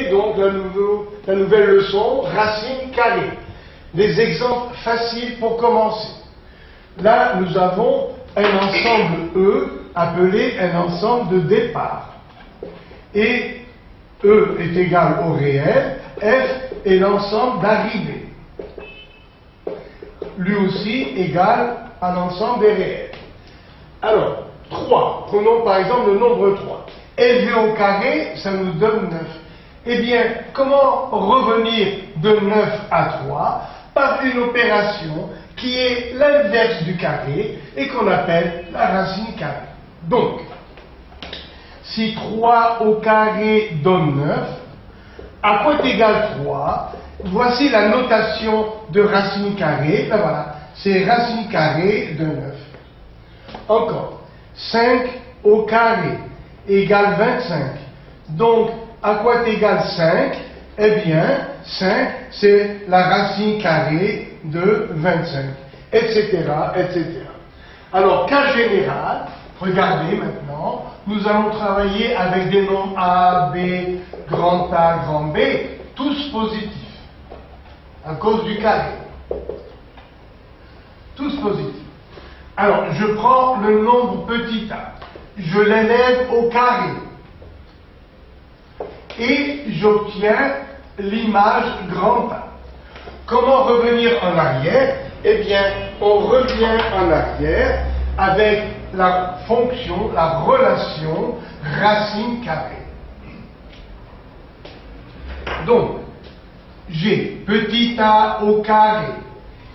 commencer donc la nouvelle leçon, racine carrée. Des exemples faciles pour commencer. Là, nous avons un ensemble E appelé un ensemble de départ. Et E est égal au réel, F est l'ensemble d'arrivée. Lui aussi égal à l'ensemble des réels. Alors, 3. Prenons par exemple le nombre 3. Élevé au carré, ça nous donne 9. Eh bien, comment revenir de 9 à 3 par une opération qui est l'inverse du carré et qu'on appelle la racine carrée. Donc, si 3 au carré donne 9, à quoi est égal 3? Voici la notation de racine carrée. Ben voilà, c'est racine carrée de 9. Encore, 5 au carré égale 25. Donc, à quoi est égal 5? Eh bien, 5, c'est la racine carrée de 25, etc., etc. Alors, cas général, regardez maintenant, nous allons travailler avec des nombres A, B, grand A, grand B, tous positifs, à cause du carré. Tous positifs. Alors, je prends le nombre petit a, je l'élève au carré, et j'obtiens l'image grand A. Comment revenir en arrière? Eh bien, on revient en arrière avec la fonction, la relation racine carrée. Donc, j'ai petit a au carré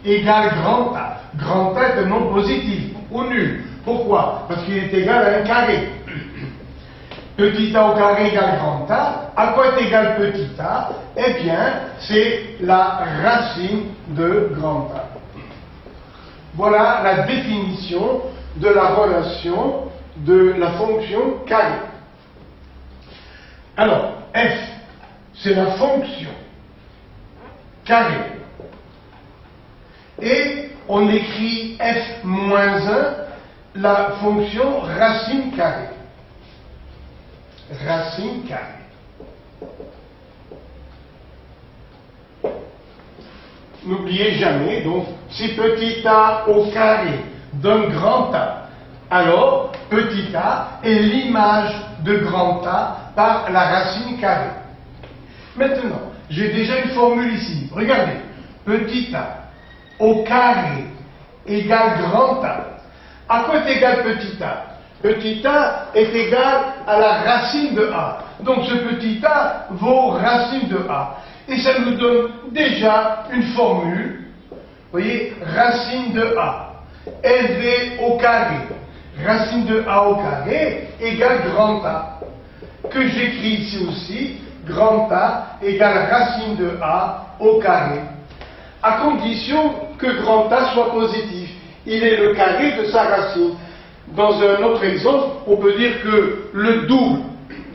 égale grand A. Grand A est un nombre positif ou nul. Pourquoi? Parce qu'il est égal à un carré. Petit a au carré égale grand A. À quoi est égal petit a? Eh bien, c'est la racine de grand A. Voilà la définition de la relation de la fonction carré. Alors, f, c'est la fonction carré. Et on écrit f moins 1, la fonction racine carrée. Racine carrée. N'oubliez jamais, donc, si petit a au carré donne grand A, alors petit a est l'image de grand A par la racine carrée. Maintenant, j'ai déjà une formule ici. Regardez, petit a au carré égale grand A. À quoi est égal petit a? Petit a est égal à la racine de A. Donc ce petit a vaut racine de A. Et ça nous donne déjà une formule, vous voyez, racine de A, élevé au carré. Racine de A au carré égale grand A. Que j'écris ici aussi, grand A égale racine de A au carré. À condition que grand A soit positif. Il est le carré de sa racine. Dans un autre exemple, on peut dire que le double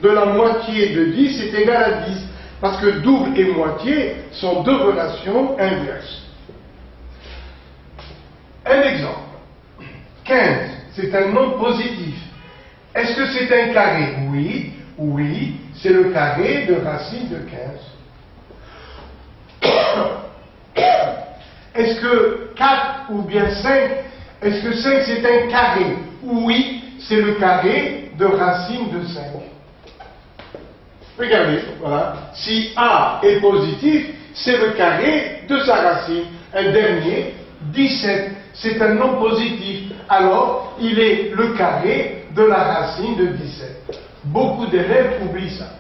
de la moitié de 10 est égal à 10. Parce que double et moitié sont deux relations inverses. Un exemple. 15, c'est un nombre positif. Est-ce que c'est un carré? Oui, oui, c'est le carré de racine de 15. Est-ce que 4 ou bien 5, est-ce que 5 c'est un carré? Oui, c'est le carré de racine de 5. Regardez, voilà. Si A est positif, c'est le carré de sa racine. Un dernier, 17, c'est un nombre positif. Alors, il est le carré de la racine de 17. Beaucoup d'élèves oublient ça.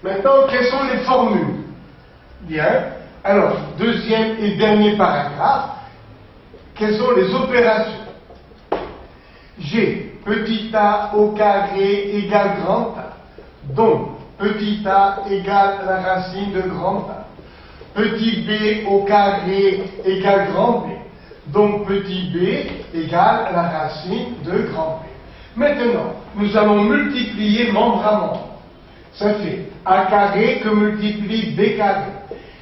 Maintenant, quelles sont les formules? Bien. Alors, deuxième et dernier paragraphe. Quelles sont les opérations? J'ai petit a au carré égale grand A. Donc, petit a égale la racine de grand A. Petit b au carré égale grand B. Donc, petit b égale la racine de grand B. Maintenant, nous allons multiplier membre à membre. Ça fait a carré que multiplie b carré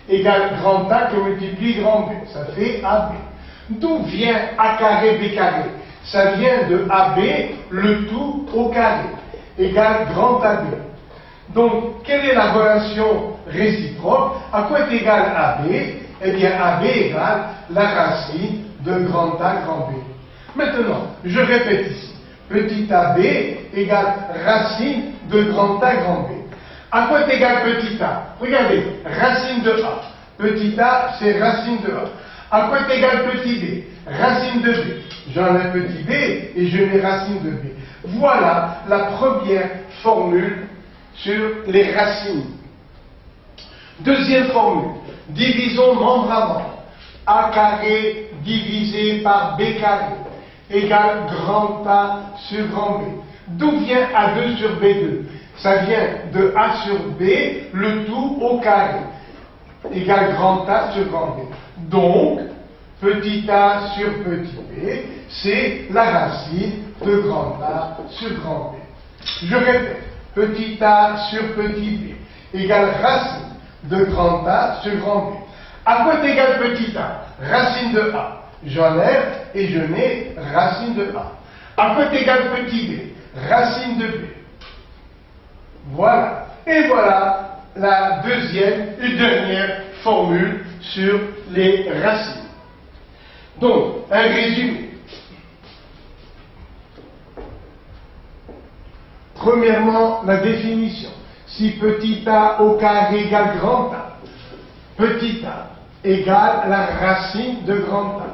égale grand A que multiplie grand B. Ça fait ab. D'où vient a carré b carré? Ça vient de ab, le tout au carré, égale grand AB. Donc, quelle est la relation réciproque? À quoi est égal AB? Eh bien, AB égale la racine de grand A, grand B. Maintenant, je répète ici. Petit ab égale racine de grand A, grand B. À quoi est égal petit a? Regardez, racine de A. Petit a, c'est racine de A. À quoi est égal petit b? Racine de B. J'enlève petit b et je mets racine de B. Voilà la première formule sur les racines. Deuxième formule, divisons membre à membre. A carré divisé par B carré égale grand A sur grand B. D'où vient A2 sur B2? Ça vient de A sur B, le tout au carré, égale grand A sur grand B. Donc, petit a sur petit b, c'est la racine de grand A sur grand B. Je répète, petit a sur petit b égale racine de grand A sur grand B. À quoi est égal petit a? Racine de A. J'enlève et je mets racine de A. À quoi est égal petit b? Racine de B. Voilà. Et voilà la deuxième et dernière formule sur les racines. Donc, un résumé. Premièrement, la définition. Si petit a au carré égale grand A, petit a égale la racine de grand A.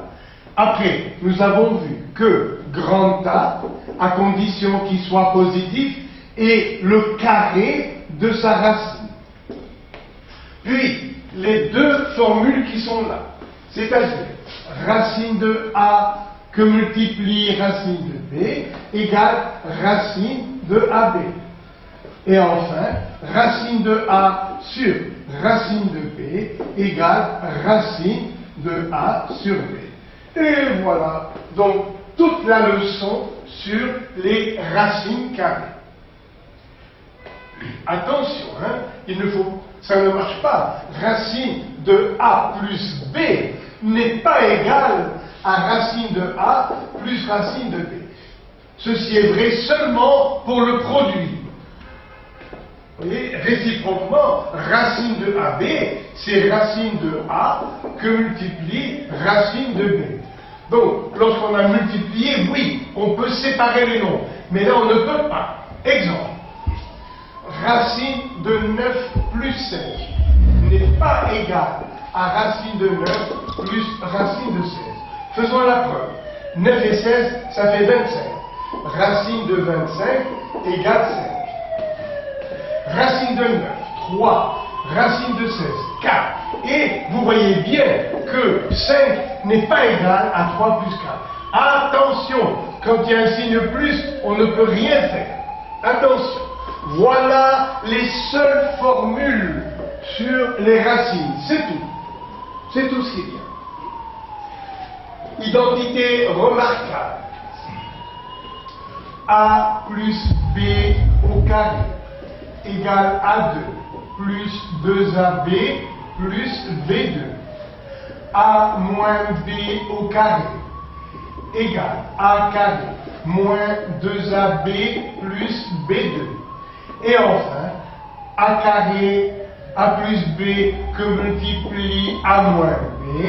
Après, nous avons vu que grand A, à condition qu'il soit positif, est le carré de sa racine. Puis, les deux formules qui sont là, c'est-à-dire racine de A que multiplie racine de B égale racine de AB. Et enfin, racine de A sur racine de B égale racine de A sur B. Et voilà, donc toute la leçon sur les racines carrées. Attention, ça ne marche pas. Racine de A plus B n'est pas égale à racine de A plus racine de B. Ceci est vrai seulement pour le produit. Vous voyez, réciproquement, racine de AB, c'est racine de A que multiplie racine de B. Donc, lorsqu'on a multiplié, oui, on peut séparer les nombres. Mais là, on ne peut pas. Exemple, racine de 9 plus 5 n'est pas égale à racine de 9 plus racine de 16. Faisons la preuve. 9 et 16, ça fait 25. Racine de 25 égale 5. Racine de 9, 3. Racine de 16, 4. Et vous voyez bien que 5 n'est pas égal à 3 plus 4. Attention, quand il y a un signe plus, on ne peut rien faire. Attention. Voilà les seules formules sur les racines. C'est tout. C'est tout ce qu'il y a. Identité remarquable. A plus B au carré égale A2 plus 2AB plus B2. A moins B au carré égale A carré moins 2AB plus B2. Et enfin, A carré, A plus B que multiplie A moins B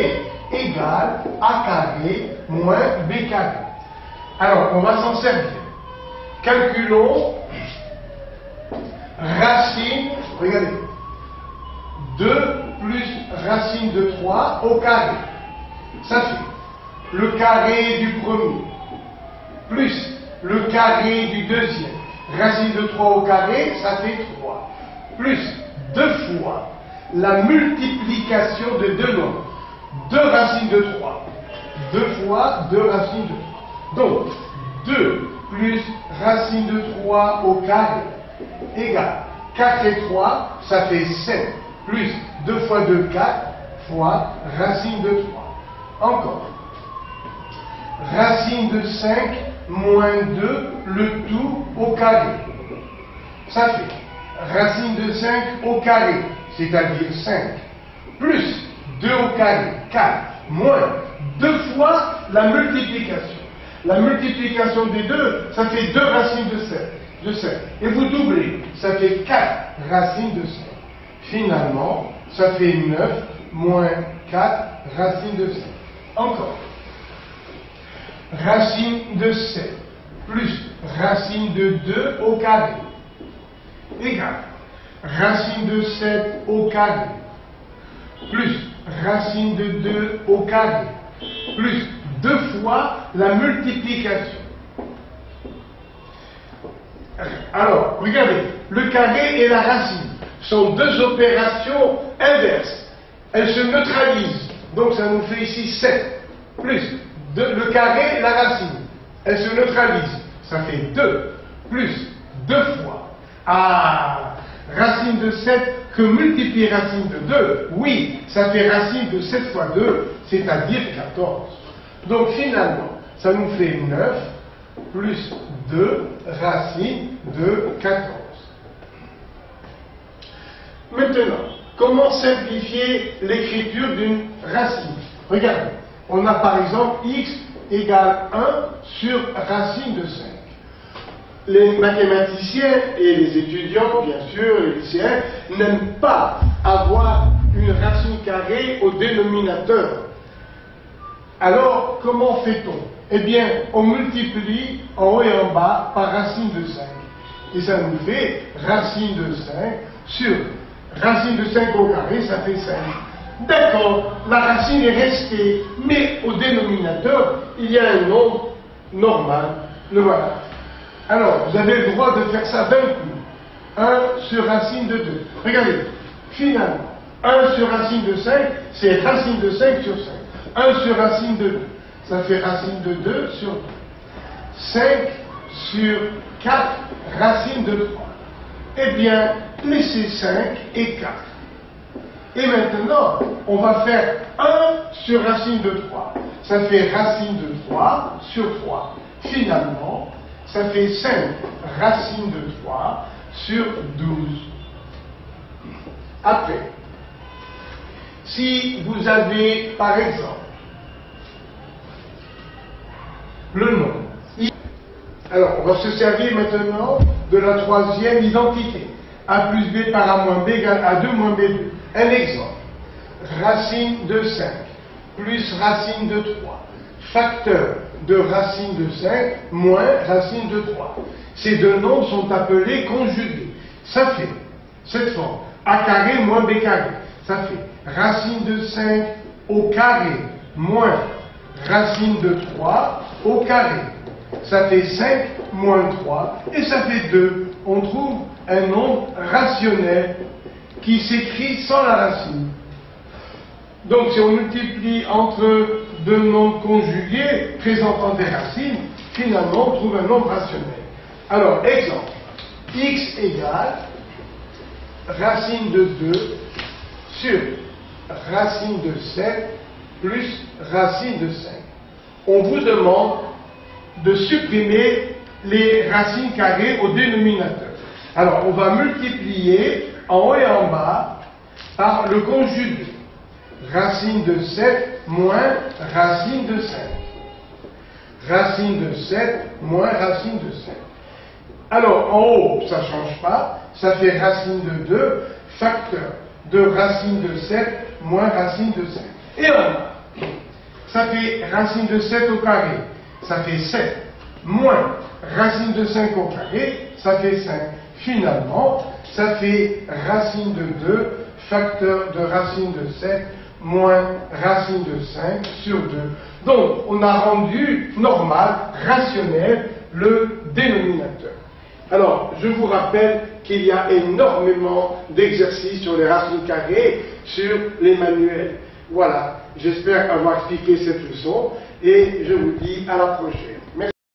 égale A carré moins B carré. Alors, on va s'en servir. Calculons racine, regardez, 2 plus racine de 3 au carré. Ça fait le carré du premier plus le carré du deuxième. Racine de 3 au carré, ça fait 3. Plus 2 fois la multiplication de deux nombres. 2 racines de 3. 2 fois 2 racines de 3. Donc, 2 plus racine de 3 au carré égale 4 et 3, ça fait 7. Plus 2 fois 2, 4 fois racine de 3. Encore. Racine de 5 moins 2, le tout au carré. Ça fait racine de 5 au carré, c'est-à-dire 5, plus 2 au carré, 4, moins 2 fois la multiplication. La multiplication des deux, ça fait 2 racines de 7. Et vous doublez, ça fait 4 racine de 5. Finalement, ça fait 9 moins 4 racine de 5. Encore. Racine de 7 plus racine de 2 au carré égale racine de 7 au carré plus racine de 2 au carré plus 2 fois la multiplication. Alors, regardez, le carré et la racine sont deux opérations inverses. Elles se neutralisent. Donc ça nous fait ici 7 plus le carré et la racine. Elles se neutralisent. Ça fait 2 plus 2 fois. Ah, racine de 7 que multiplie racine de 2. Oui, ça fait racine de 7 fois 2, c'est-à-dire 14. Donc finalement, ça nous fait 9 plus 2 racine de 14. Maintenant, comment simplifier l'écriture d'une racine? Regardez, on a par exemple x égale 1 sur racine de 5. Les mathématiciens et les étudiants, bien sûr, les lycéens, n'aiment pas avoir une racine carrée au dénominateur. Alors, comment fait-on? Eh bien, on multiplie en haut et en bas par racine de 5. Et ça nous fait racine de 5 sur racine de 5 au carré, ça fait 5. D'accord, la racine est restée, mais au dénominateur, il y a un nombre normal. Le voilà. Alors, vous avez le droit de faire ça d'un coup. 1 sur racine de 2. Regardez, finalement, 1 sur racine de 5, c'est racine de 5 sur 5. 1 sur racine de 2, ça fait racine de 2 sur 2. 5 sur 4, racine de 3. Eh bien, laissez 5 et 4. Et maintenant, on va faire 1 sur racine de 3. Ça fait racine de 3 sur 3. Finalement, ça fait 5 racine de 3 sur 12. Après, si vous avez, par exemple, le nombre. Alors, on va se servir maintenant de la troisième identité. A plus B par A moins B égale A2 moins B2. Un exemple. Racine de 5 plus racine de 3. Facteur de racine de 5 moins racine de 3. Ces deux nombres sont appelés conjugués. Ça fait cette forme. A carré moins B carré. Ça fait racine de 5 au carré moins racine de 3 au carré. Ça fait 5 moins 3 et ça fait 2. On trouve un nombre rationnel qui s'écrit sans la racine. Donc si on multiplie entre deux nombres conjugués présentant des racines, finalement on trouve un nombre rationnel. Alors, exemple, x égale racine de 2 sur racine de 7 plus racine de 5. On vous demande de supprimer les racines carrées au dénominateur. Alors, on va multiplier en haut et en bas par le conjugué. Racine de 7 moins racine de 5. Racine de 7 moins racine de 5. Alors, en haut, ça ne change pas. Ça fait racine de 2, facteur de racine de 7 moins racine de 5. Et en bas, ça fait racine de 7 au carré. Ça fait 7 moins racine de 5 au carré. Ça fait 5. Finalement, ça fait racine de 2, facteur de racine de 7 moins racine de 5 sur 2. Donc, on a rendu normal, rationnel, le dénominateur. Alors, je vous rappelle qu'il y a énormément d'exercices sur les racines carrées, sur les manuels. Voilà, j'espère avoir expliqué cette leçon et je vous dis à la prochaine.